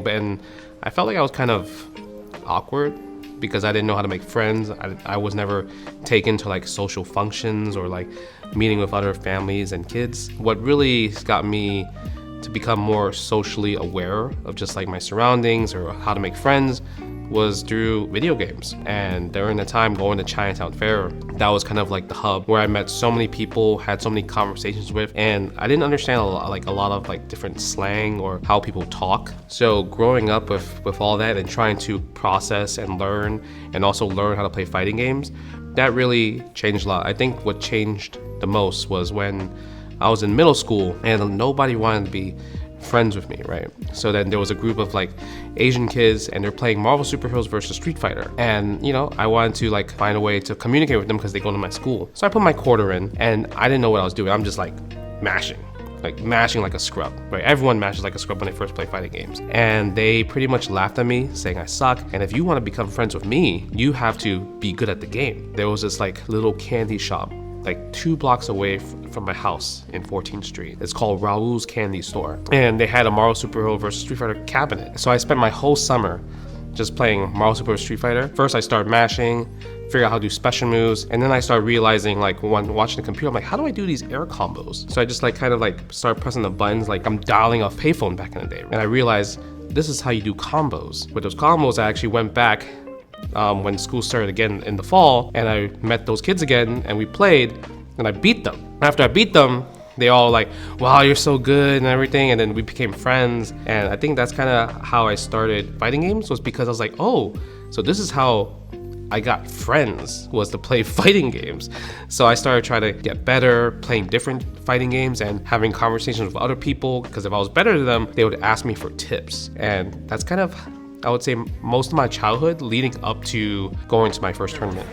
And I felt like I was kind of awkward because I didn't know how to make friends. I was never taken to like social functions or like meeting with other families and kids. What really got me to become more socially aware of just like my surroundings or how to make friends was through video games. And during the time going to Chinatown Fair, that was kind of like the hub where I met so many people, had so many conversations with, and I didn't understand a lot of like different slang or how people talk. So growing up with all that and trying to process and learn, and also learn how to play fighting games, that really changed a lot. I think what changed the most was when I was in middle school and nobody wanted to be friends with me, right? So then there was a group of like Asian kids and they're playing Marvel Superheroes versus Street Fighter. And I wanted to like find a way to communicate with them because they go to my school. So I put my quarter in and I didn't know what I was doing. I'm just like mashing like a scrub, right? Everyone mashes like a scrub when they first play fighting games. And they pretty much laughed at me saying I suck. And if you want to become friends with me, you have to be good at the game. There was this like little candy shop like 2 blocks away from my house in 14th Street. It's called Raoul's Candy Store. And they had a Marvel Superhero versus Street Fighter cabinet. So I spent my whole summer just playing Marvel Super Street Fighter. First I started mashing, figure out how to do special moves, and then I started realizing like when watching the computer, I'm like, how do I do these air combos? So I just like kind of like started pressing the buttons like I'm dialing a payphone back in the day. And I realized this is how you do combos. With those combos, I actually went back when school started again in the fall, and I met those kids again and we played and I beat them. After I beat them, they all like, wow, you're so good and everything, and then we became friends. And I think that's kind of how I started fighting games, was because I was like, oh, so this is how I got friends, was to play fighting games. So I started trying to get better, playing different fighting games and having conversations with other people, because if I was better than them, they would ask me for tips. And that's kind of, I would say, most of my childhood leading up to going to my first tournament.